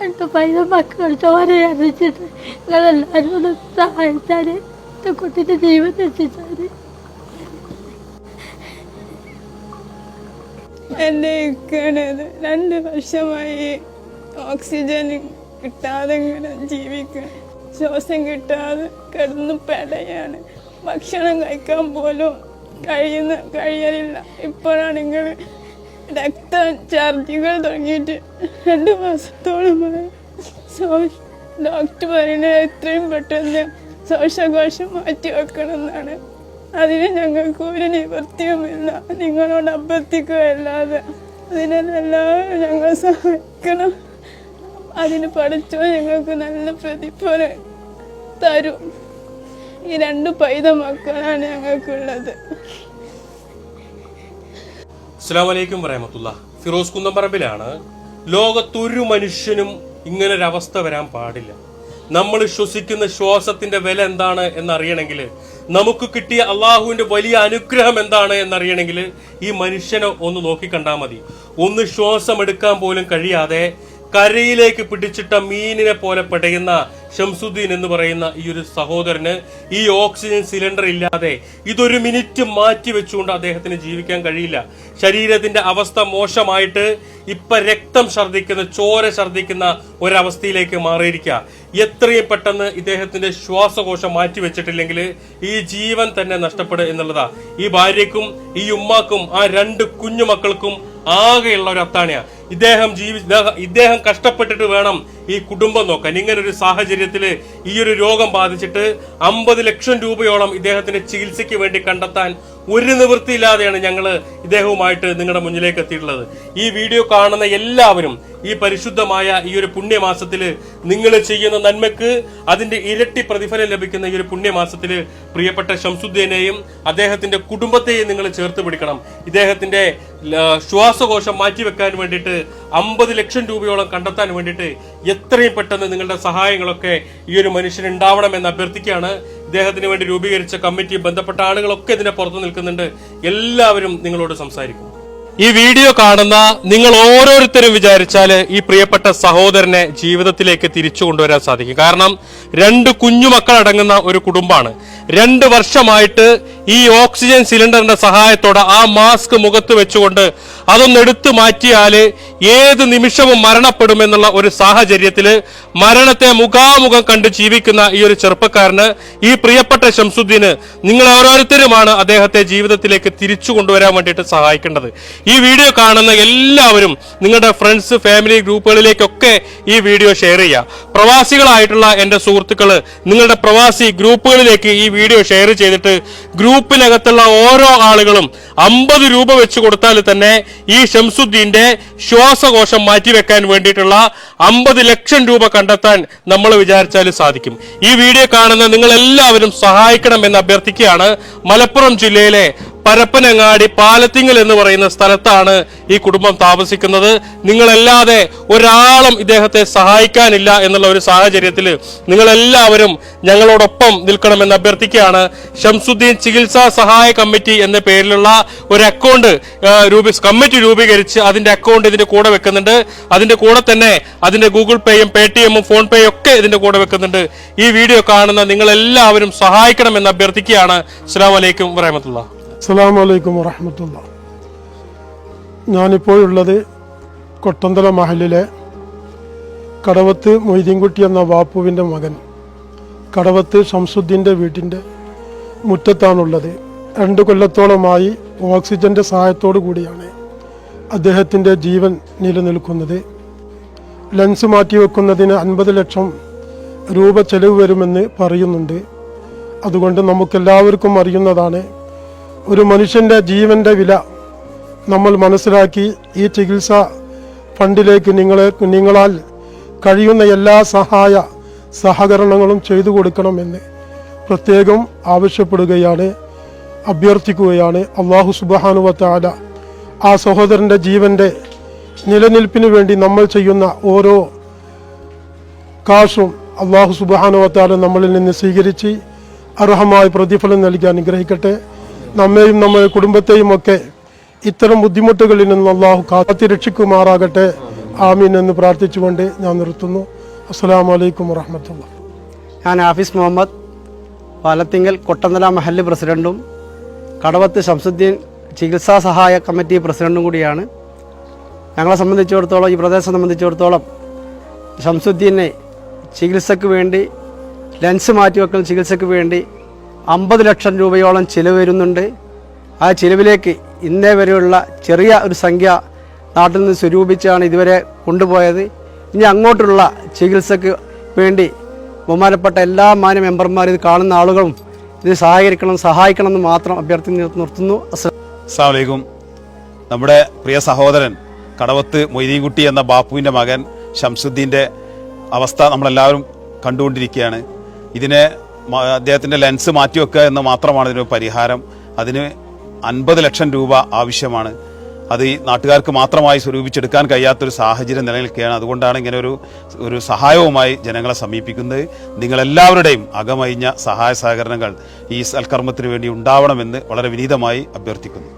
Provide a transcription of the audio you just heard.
2 പൈസ മക്കൾ ചോര അറിയിച്ചിട്ട് നിങ്ങളെല്ലാവരും ഒന്ന് സഹായിച്ചാൽ കുട്ടിയുടെ ജീവൻ രക്ഷിച്ചാൽ. എൻ്റെ ഇക്കണത് 2 വർഷമായി ഓക്സിജൻ കിട്ടാതെ ഇങ്ങനെ ജീവിക്കുക, ശ്വാസം കിട്ടാതെ കിടന്ന് പെടയാണ്. ഭക്ഷണം കഴിക്കാൻ പോലും കഴിയലില്ല. ഇപ്പോഴാണെങ്കിൽ രക്ത ചാർജുകൾ തുടങ്ങിയിട്ട് 2 മാസത്തോളമായി. ഡോക്ടർ പറയുന്നത് എത്രയും പെട്ടെന്ന് ശ്വാസകോശം മാറ്റി വെക്കണമെന്നാണ്. അതിന് ഞങ്ങൾക്ക് ഒരു നിവൃത്തിയുമില്ല. നിങ്ങളോട് അഭ്യർത്ഥിക്കുകയല്ലാതെ അതിനെല്ലാവരും ഞങ്ങൾ സഹായിക്കണം. അതിന് പഠിച്ചോ ഞങ്ങൾക്ക് നല്ല പ്രതിഫലം തരും. ഈ 2 പൈത മക്കളാണ് ഞങ്ങൾക്കുള്ളത്. അസ്സലാമു അലൈക്കും വറഹ്മത്തുള്ളാഹി. ഫിറോസ് കുന്നംപറമ്പിലാണ്. ലോകത്തൊരു മനുഷ്യനും ഇങ്ങനൊരവസ്ഥ വരാൻ പാടില്ല. നമ്മൾ ശ്വസിക്കുന്ന ശ്വാസത്തിന്റെ വില എന്താണ് എന്നറിയണമെങ്കിൽ, നമുക്ക് കിട്ടിയ അള്ളാഹുവിന്റെ വലിയ അനുഗ്രഹം എന്താണ് എന്നറിയണമെങ്കിൽ ഈ മനുഷ്യനെ ഒന്ന് നോക്കിക്കണ്ടാൽ മതി. ഒന്ന് ശ്വാസം എടുക്കാൻ പോലും കഴിയാതെ കരയിലേക്ക് പിടിച്ചിട്ട മീനിനെ പോലെ പെടയുന്ന ഷംസുദ്ദീൻ എന്ന് പറയുന്ന ഈ ഒരു സഹോദരന് ഈ ഓക്സിജൻ സിലിണ്ടർ ഇല്ലാതെ ഇതൊരു മിനിറ്റ് മാറ്റി വെച്ചുകൊണ്ട് അദ്ദേഹത്തിന് ജീവിക്കാൻ കഴിയില്ല. ശരീരത്തിന്റെ അവസ്ഥ മോശമായിട്ട് ഇപ്പൊ രക്തം ഛർദ്ദിക്കുന്ന, ചോര ഛർദ്ദിക്കുന്ന ഒരവസ്ഥയിലേക്ക് മാറിയിരിക്കുക. എത്രയും പെട്ടെന്ന് ഇദ്ദേഹത്തിന്റെ ശ്വാസകോശം മാറ്റി വെച്ചിട്ടില്ലെങ്കിൽ ഈ ജീവൻ തന്നെ നഷ്ടപ്പെടുക എന്നുള്ളതാ. ഈ ഭാര്യക്കും ഈ ഉമ്മാക്കും ആ 2 കുഞ്ഞുമക്കൾക്കും ആകെയുള്ള ഒരു അത്താണിയാ. ഇദ്ദേഹം കഷ്ടപ്പെട്ടിട്ട് വേണം ഈ കുടുംബം നോക്കാൻ. ഇങ്ങനെ ഒരു സാഹചര്യത്തില് ഈ ഒരു രോഗം ബാധിച്ചിട്ട് 50 ലക്ഷം രൂപയോളം ഇദ്ദേഹത്തിന്റെ ചികിത്സയ്ക്ക് വേണ്ടി കണ്ടെത്താൻ ഒരു നിവൃത്തിയില്ലാതെയാണ് ഞങ്ങൾ ഇദ്ദേഹവുമായിട്ട് നിങ്ങളുടെ മുന്നിലേക്ക് എത്തിയിട്ടുള്ളത്. ഈ വീഡിയോ കാണുന്ന എല്ലാവരും ഈ പരിശുദ്ധമായ ഈ ഒരു പുണ്യമാസത്തില് നിങ്ങൾ ചെയ്യുന്ന നന്മക്ക് അതിന്റെ ഇരട്ടി പ്രതിഫലം ലഭിക്കുന്ന ഈ ഒരു പുണ്യമാസത്തില് പ്രിയപ്പെട്ട ഷംസുദ്ദീനെയും അദ്ദേഹത്തിന്റെ കുടുംബത്തെയും നിങ്ങൾ ചേർത്ത് പിടിക്കണം. ഇദ്ദേഹത്തിന്റെ ശ്വാസകോശം മാറ്റിവെക്കാൻ വേണ്ടിയിട്ട് 50 ലക്ഷം രൂപയോളം കണ്ടെത്താൻ വേണ്ടിയിട്ട് എത്രയും പെട്ടെന്ന് നിങ്ങളുടെ സഹായങ്ങളൊക്കെ ഈ ഒരു മനുഷ്യന് ഉണ്ടാവണമെന്ന് അഭ്യർത്ഥിക്കുകയാണ്. ഇദ്ദേഹത്തിന് വേണ്ടി രൂപീകരിച്ച കമ്മിറ്റി, ബന്ധപ്പെട്ട ആളുകളൊക്കെ ഇതിനെ പുറത്തു നിൽക്കുന്നുണ്ട്. എല്ലാവരും നിങ്ങളോട് സംസാരിക്കും. ഈ വീഡിയോ കാണുന്ന നിങ്ങൾ ഓരോരുത്തരും വിചാരിച്ചാൽ ഈ പ്രിയപ്പെട്ട സഹോദരനെ ജീവിതത്തിലേക്ക് തിരിച്ചു കൊണ്ടുവരാൻ സാധിക്കും. കാരണം 2 കുഞ്ഞുമക്കൾ അടങ്ങുന്ന ഒരു കുടുംബമാണ്. 2 വർഷമായിട്ട് ഈ ഓക്സിജൻ സിലിണ്ടറിന്റെ സഹായത്തോടെ ആ മാസ്ക് മുഖത്ത് വെച്ചുകൊണ്ട് അതൊന്ന് എടുത്തു മാറ്റിയാല് ഏത് നിമിഷവും മരണപ്പെടുമെന്നുള്ള ഒരു സാഹചര്യത്തില് മരണത്തെ മുഖാമുഖം കണ്ട് ജീവിക്കുന്ന ഈ ഒരു ചെറുപ്പക്കാരന്, ഈ പ്രിയപ്പെട്ട ഷംസുദ്ദീന്, നിങ്ങൾ ഓരോരുത്തരുമാണ് അദ്ദേഹത്തെ ജീവിതത്തിലേക്ക് തിരിച്ചു കൊണ്ടുവരാൻ വേണ്ടിയിട്ട് സഹായിക്കേണ്ടത്. ഈ വീഡിയോ കാണുന്ന എല്ലാവരും നിങ്ങളുടെ ഫ്രണ്ട്സ്, ഫാമിലി ഗ്രൂപ്പുകളിലേക്കൊക്കെ ഈ വീഡിയോ ഷെയർ ചെയ്യുക. പ്രവാസികളായിട്ടുള്ള എന്റെ സുഹൃത്തുക്കള് നിങ്ങളുടെ പ്രവാസി ഗ്രൂപ്പുകളിലേക്ക് ഈ വീഡിയോ ഷെയർ ചെയ്തിട്ട് ഗ്രൂപ്പിനകത്തുള്ള ഓരോ ആളുകളും 50 രൂപ വെച്ച് കൊടുത്താൽ തന്നെ ഈ ഷംസുദ്ദീന്റെ ശ്വാസകോശം മാറ്റിവെക്കാൻ വേണ്ടിയിട്ടുള്ള 50 ലക്ഷം രൂപ കണ്ടെത്താൻ നമ്മൾ വിചാരിച്ചാൽ സാധിക്കും. ഈ വീഡിയോ കാണുന്ന നിങ്ങൾ എല്ലാവരും സഹായിക്കണം എന്ന് അഭ്യർത്ഥിക്കുകയാണ്. മലപ്പുറം ജില്ലയിലെ പരപ്പനങ്ങാടി പാലത്തിങ്ങൽ എന്ന് പറയുന്ന സ്ഥലത്താണ് ഈ കുടുംബം താമസിക്കുന്നത്. നിങ്ങളല്ലാതെ ഒരാളും ഇദ്ദേഹത്തെ സഹായിക്കാനില്ല എന്നുള്ള ഒരു സാഹചര്യത്തിൽ നിങ്ങളെല്ലാവരും ഞങ്ങളോടൊപ്പം നിൽക്കണമെന്ന് അഭ്യർത്ഥിക്കുകയാണ്. ഷംസുദ്ദീൻ ചികിത്സാ സഹായ കമ്മിറ്റി എന്ന പേരിലുള്ള ഒരു അക്കൗണ്ട് കമ്മിറ്റി രൂപീകരിച്ച് അതിന്റെ അക്കൗണ്ട് ഇതിന്റെ കൂടെ വെക്കുന്നുണ്ട്. അതിന്റെ കൂടെ തന്നെ അതിന്റെ ഗൂഗിൾ പേയും പേടിഎമ്മും ഫോൺ പേയും ഒക്കെ ഇതിന്റെ കൂടെ വെക്കുന്നുണ്ട്. ഈ വീഡിയോ കാണുന്ന നിങ്ങളെല്ലാവരും സഹായിക്കണമെന്ന് അഭ്യർത്ഥിക്കുകയാണ്. അസ്സലാമു അലൈക്കും വറഹ്മത്തുള്ളാഹി. അസ്സലാമു അലൈക്കും വറഹ്മത്തുള്ളാഹി. ഞാനിപ്പോഴുള്ളത് കൊട്ടന്തല മഹലിലെ കടവത്ത് മൊയ്തീൻകുട്ടി എന്ന വാപ്പുവിൻ്റെ മകൻ കടവത്ത് ഷംസുദ്ദീൻ്റെ വീട്ടിൻ്റെ മുറ്റത്താണുള്ളത്. 2 കൊല്ലത്തോളമായി ഓക്സിജൻ്റെ സഹായത്തോടു കൂടിയാണ് അദ്ദേഹത്തിൻ്റെ ജീവൻ നിലനിൽക്കുന്നത്. ലെൻസ് മാറ്റിവെക്കുന്നതിന് 50 ലക്ഷം രൂപ ചെലവ് വരുമെന്ന് പറയുന്നുണ്ട്. അതുകൊണ്ട് നമുക്കെല്ലാവർക്കും അറിയുന്നതാണ് ഒരു മനുഷ്യൻ്റെ ജീവൻ്റെ വില നമ്മൾ മനസ്സിലാക്കി ഈ ചികിത്സാ ഫണ്ടിലേക്ക് നിങ്ങളാൽ കഴിയുന്ന എല്ലാ സഹകരണങ്ങളും ചെയ്തു കൊടുക്കണമെന്ന് പ്രത്യേകം ആവശ്യപ്പെടുകയാണ്, അഭ്യർത്ഥിക്കുകയാണ്. അല്ലാഹു സുബ്ഹാനഹു വ തആല ആ സഹോദരൻ്റെ ജീവൻ്റെ നിലനിൽപ്പിന് വേണ്ടി നമ്മൾ ചെയ്യുന്ന ഓരോ കാശും അല്ലാഹു സുബ്ഹാനഹു വ തആല നമ്മളിൽ നിന്ന് സ്വീകരിച്ച് അർഹമായ പ്രതിഫലം നൽകി അനുഗ്രഹിക്കട്ടെ. നമ്മെയും നമ്മുടെ കുടുംബത്തെയും ഒക്കെ ഇത്തരം ബുദ്ധിമുട്ടുകളിൽ നിന്ന് അല്ലാഹു കാത്തി രക്ഷിക്കുമാറാകട്ടെ. ആമീൻ എന്ന് പ്രാർത്ഥിച്ചുകൊണ്ട് ഞാൻ നിർത്തുന്നു. അസ്സലാമു അലൈക്കും വറഹ്മത്തുള്ളാഹി. ഞാൻ ഹാഫിസ് മുഹമ്മദ്, പാലത്തിങ്കൽ കൊട്ടന്തല മഹല്ല് പ്രസിഡന്റും കടവത്ത് ശംസുദ്ദീൻ ചികിത്സാ സഹായ കമ്മിറ്റി പ്രസിഡന്റും കൂടിയാണ്. ഞങ്ങളെ സംബന്ധിച്ചിടത്തോളം, ഈ പ്രദേശത്തെ സംബന്ധിച്ചിടത്തോളം ശംസുദ്ദീനെ ചികിത്സയ്ക്ക് വേണ്ടി, ലെൻസ് മാറ്റിവെക്കുന്ന ചികിത്സയ്ക്ക് വേണ്ടി 50 ലക്ഷം രൂപയോളം ചിലവ് വരുന്നുണ്ട്. ആ ചിലവിലേക്ക് ഇന്നേ വരെയുള്ള ചെറിയ ഒരു സംഖ്യ നാട്ടിൽ നിന്ന് സ്വരൂപിച്ചാണ് ഇതുവരെ കൊണ്ടുപോയത്. ഇനി അങ്ങോട്ടുള്ള ചികിത്സയ്ക്ക് വേണ്ടി ബഹുമാനപ്പെട്ട എല്ലാ മാന്യ മെമ്പർമാരും, ഇത് കാണുന്ന ആളുകളും ഇത് സഹായിക്കണം എന്ന് മാത്രം അഭ്യർത്ഥി നിർത്തുന്നു. അസ്സലാമു അലൈക്കും. നമ്മുടെ പ്രിയ സഹോദരൻ കടവത്ത് മൊയ്തീൻകുട്ടി എന്ന ബാപ്പുവിൻ്റെ മകൻ ശംസുദ്ദീൻ്റെ അവസ്ഥ നമ്മളെല്ലാവരും കണ്ടുകൊണ്ടിരിക്കുകയാണ്. ഇതിനെ അദ്ദേഹത്തിൻ്റെ ലെൻസ് മാറ്റിവെക്കുക എന്ന് മാത്രമാണ് ഇതിന് പരിഹാരം. അതിന് 50 ലക്ഷം രൂപ ആവശ്യമാണ്. അത് ഈ നാട്ടുകാർക്ക് മാത്രമായി സ്വരൂപിച്ചെടുക്കാൻ കഴിയാത്തൊരു സാഹചര്യം നിലനിൽക്കുകയാണ്. അതുകൊണ്ടാണ് ഇങ്ങനെ ഒരു സഹായവുമായി ജനങ്ങളെ സമീപിക്കുന്നത്. നിങ്ങളെല്ലാവരുടെയും അകമഴിഞ്ഞ സഹായ സഹകരണങ്ങൾ ഈ സൽക്കർമ്മത്തിന് വേണ്ടി ഉണ്ടാവണമെന്ന് വളരെ വിനീതമായി അഭ്യർത്ഥിക്കുന്നു.